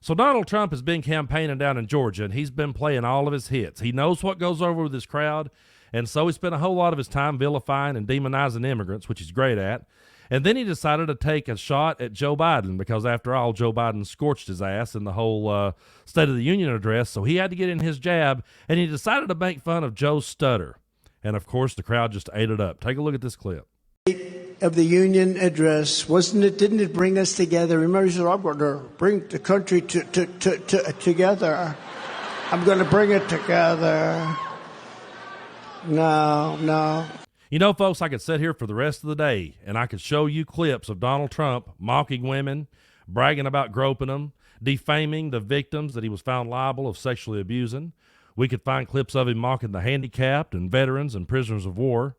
So Donald Trump has been campaigning down in Georgia, and he's been playing all of his hits. He knows what goes over with his crowd, and so he spent a whole lot of his time vilifying and demonizing immigrants, which he's great at. And then he decided to take a shot at Joe Biden because, after all, Joe Biden scorched his ass in the whole State of the Union address, so he had to get in his jab, and he decided to make fun of Joe's stutter. And, of course, the crowd just ate it up. Take a look at this clip. Of the Union address, wasn't it? Didn't it bring us together? Remember, he said, "I'm going to bring the country together. I'm going to bring it together." No. You know, folks, I could sit here for the rest of the day, and I could show you clips of Donald Trump mocking women, bragging about groping them, defaming the victims that he was found liable of sexually abusing. We could find clips of him mocking the handicapped and veterans and prisoners of war.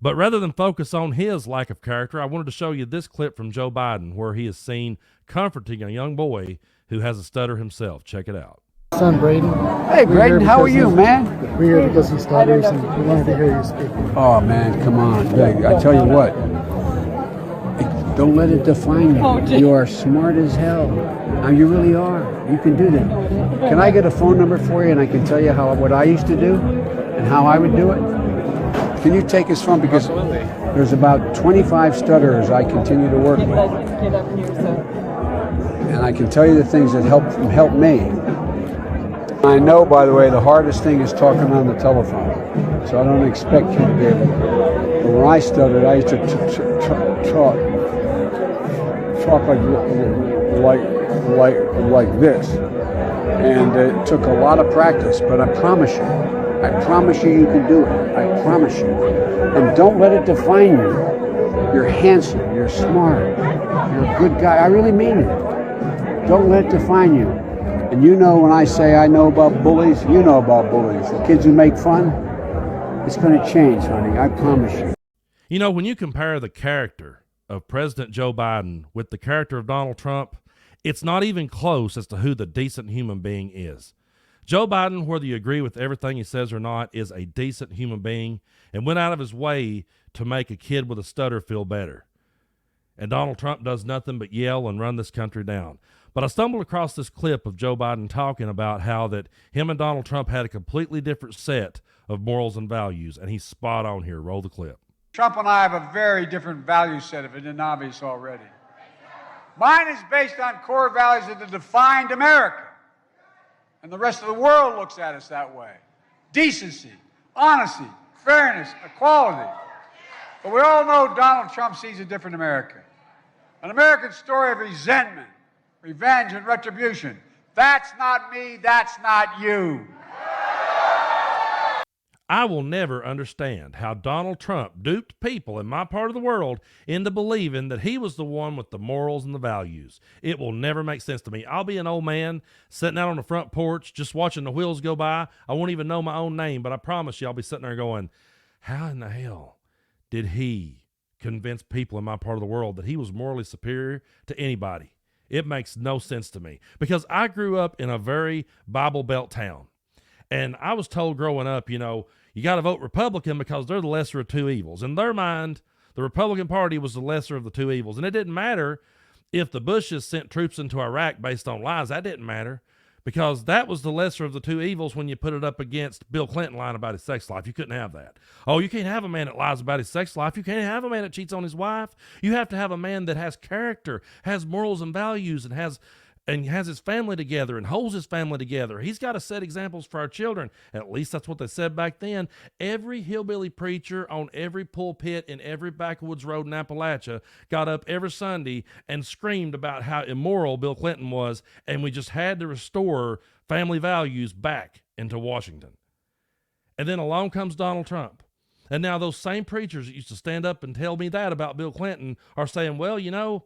But rather than focus on his lack of character, I wanted to show you this clip from Joe Biden where he is seen comforting a young boy who has a stutter himself. Check it out. Son Braden. Hey, Braden, how are you, man? We're here because he stutters, and we wanted to hear you speak. Oh, man, come on. Hey, I tell you what, don't let it define you. You are smart as hell. You really are. You can do that. Can I get a phone number for you, and I can tell you what I used to do and how I would do it? Can you take his phone? Because there's about 25 stutterers I continue to work with. And I can tell you the things that help me. I know, by the way, the hardest thing is talking on the telephone. So I don't expect you to be able to. But when I stuttered, I used to talk like this. And it took a lot of practice, but I promise you you can do it. I promise you. And don't let it define you. You're handsome, you're smart, you're a good guy. I really mean it. Don't let it define you. And you know, when I say I know about bullies, you know about bullies. The kids who make fun, it's going to change, honey. I promise you. You know, when you compare the character of President Joe Biden with the character of Donald Trump, it's not even close as to who the decent human being is. Joe Biden, whether you agree with everything he says or not, is a decent human being and went out of his way to make a kid with a stutter feel better. And Donald Trump does nothing but yell and run this country down. But I stumbled across this clip of Joe Biden talking about how that him and Donald Trump had a completely different set of morals and values, and he's spot on here. Roll the clip. Trump and I have a very different value set, if it isn't obvious already. Mine is based on core values that have defined America. And the rest of the world looks at us that way. Decency, honesty, fairness, equality. But we all know Donald Trump sees a different America. An American story of resentment, revenge, and retribution. That's not me, that's not you. I will never understand how Donald Trump duped people in my part of the world into believing that he was the one with the morals and the values. It will never make sense to me. I'll be an old man sitting out on the front porch just watching the wheels go by. I won't even know my own name, but I promise you I'll be sitting there going, how in the hell did he convince people in my part of the world that he was morally superior to anybody? It makes no sense to me because I grew up in a very Bible Belt town. And I was told growing up, you know, you got to vote Republican because they're the lesser of two evils. In their mind, the Republican Party was the lesser of the two evils. And it didn't matter if the Bushes sent troops into Iraq based on lies. That didn't matter because that was the lesser of the two evils when you put it up against Bill Clinton lying about his sex life. You couldn't have that. Oh, you can't have a man that lies about his sex life. You can't have a man that cheats on his wife. You have to have a man that has character, has morals and values, and has his family together and holds his family together. He's got to set examples for our children. At least that's what they said back then. Every hillbilly preacher on every pulpit in every backwoods road in Appalachia got up every Sunday and screamed about how immoral Bill Clinton was, and we just had to restore family values back into Washington. And then along comes Donald Trump. And now those same preachers that used to stand up and tell me that about Bill Clinton are saying, well, you know,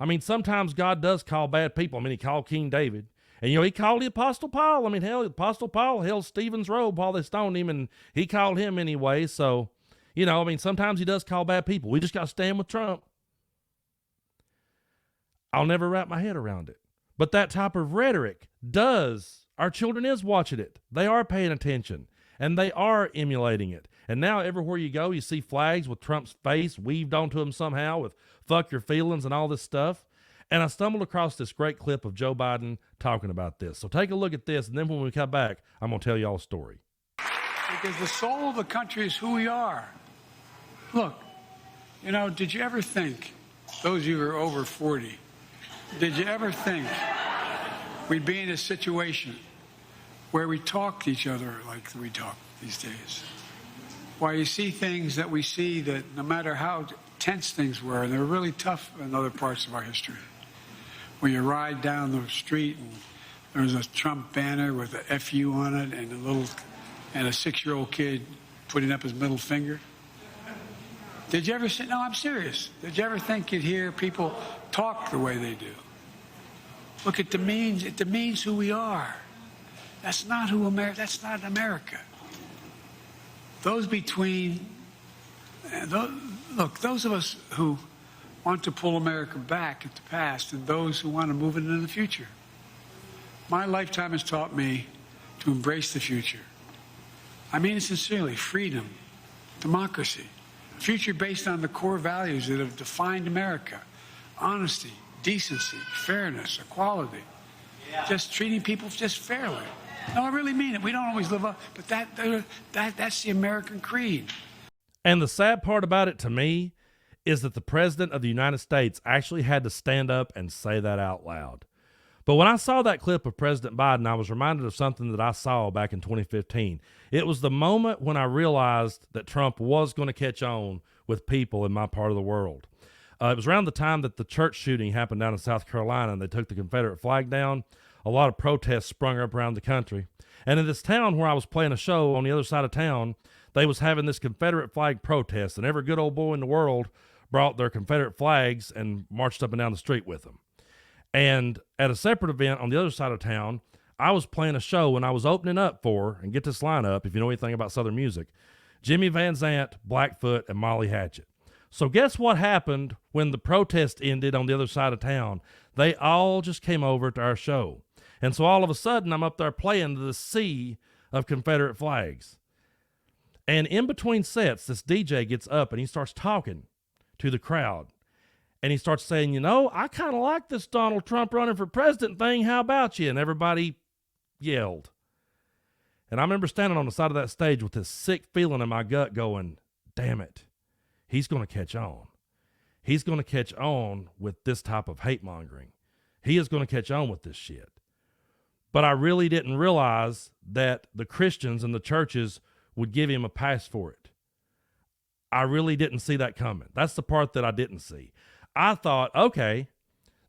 I mean, sometimes God does call bad people. I mean, he called King David. And, you know, he called the Apostle Paul. I mean, hell, the Apostle Paul held Stephen's robe while they stoned him, and he called him anyway. So, you know, I mean, sometimes he does call bad people. We just got to stand with Trump. I'll never wrap my head around it. But that type of rhetoric our children is watching it. They are paying attention, and they are emulating it. And now everywhere you go, you see flags with Trump's face weaved onto them somehow with fuck your feelings and all this stuff. And I stumbled across this great clip of Joe Biden talking about this. So take a look at this, and then when we come back, I'm going to tell y'all a story. Because the soul of the country is who we are. Look, you know, did you ever think, those of you who are over 40, did you ever think we'd be in a situation where we talk to each other like we talk these days? Why you see things that we see that no matter how tense things were, and they were really tough in other parts of our history, where you ride down the street and there's a Trump banner with a FU on it and a 6-year-old kid putting up his middle finger. Did you ever say, no, I'm serious. Did you ever think you'd hear people talk the way they do? Look, it demeans who we are. That's not that's not America. Those of us who want to pull America back at the past and those who want to move it into the future. My lifetime has taught me to embrace the future. I mean it sincerely, freedom, democracy, a future based on the core values that have defined America: honesty, decency, fairness, equality, just treating people just fairly. No, I really mean it. We don't always live up, but that's the American creed. And the sad part about it to me is that the President of the United States actually had to stand up and say that out loud. But when I saw that clip of President Biden, I was reminded of something that I saw back in 2015. It was the moment when I realized that Trump was going to catch on with people in my part of the world. It was around the time that the church shooting happened down in South Carolina and they took the Confederate flag down. A lot of protests sprung up around the country. And in this town where I was playing a show on the other side of town, they was having this Confederate flag protest, and every good old boy in the world brought their Confederate flags and marched up and down the street with them. And at a separate event on the other side of town, I was playing a show and I was opening up for, and get this lineup if you know anything about Southern music, Jimmy Van Zant, Blackfoot, and Molly Hatchet. So guess what happened when the protest ended on the other side of town? They all just came over to our show. And so all of a sudden, I'm up there playing the sea of Confederate flags. And in between sets, this DJ gets up and he starts talking to the crowd. And he starts saying, you know, I kind of like this Donald Trump running for president thing. How about you? And everybody yelled. And I remember standing on the side of that stage with this sick feeling in my gut going, damn it, he's going to catch on. He's going to catch on with this type of hate mongering. He is going to catch on with this shit. But I really didn't realize that the Christians and the churches would give him a pass for it. I really didn't see that coming. That's the part that I didn't see. I thought, okay,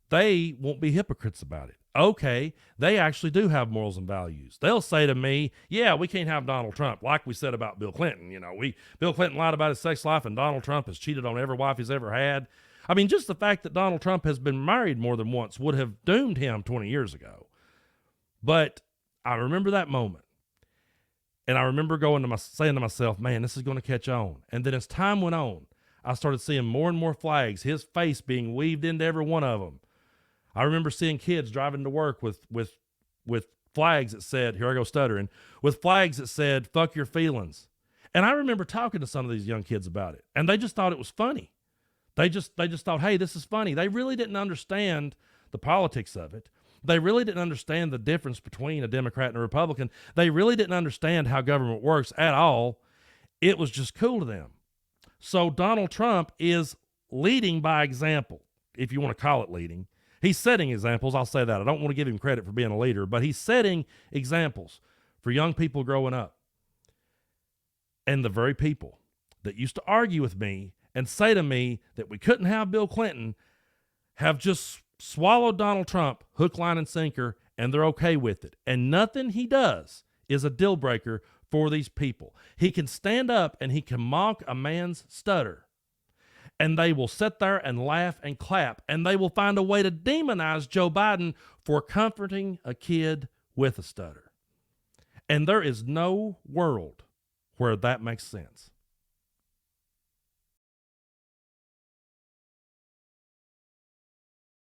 they won't be hypocrites about it. Okay, they actually do have morals and values. They'll say to me, yeah, we can't have Donald Trump, like we said about Bill Clinton. You know, Bill Clinton lied about his sex life, and Donald Trump has cheated on every wife he's ever had. I mean, just the fact that Donald Trump has been married more than once would have doomed him 20 years ago. But I remember that moment. And I remember saying to myself, man, this is going to catch on. And then as time went on, I started seeing more and more flags, his face being weaved into every one of them. I remember seeing kids driving to work with flags that said, here I go stuttering, with flags that said, fuck your feelings. And I remember talking to some of these young kids about it, and they just thought it was funny. They just thought, hey, this is funny. They really didn't understand the politics of it. They really didn't understand the difference between a Democrat and a Republican. They really didn't understand how government works at all. It was just cool to them. So Donald Trump is leading by example, if you want to call it leading. He's setting examples. I'll say that. I don't want to give him credit for being a leader, but he's setting examples for young people growing up. And the very people that used to argue with me and say to me that we couldn't have Bill Clinton have just swallowed Donald Trump hook, line, and sinker, and they're okay with it. And nothing he does is a deal breaker for these people. He can stand up and he can mock a man's stutter, and they will sit there and laugh and clap, and they will find a way to demonize Joe Biden for comforting a kid with a stutter. And there is no world where that makes sense.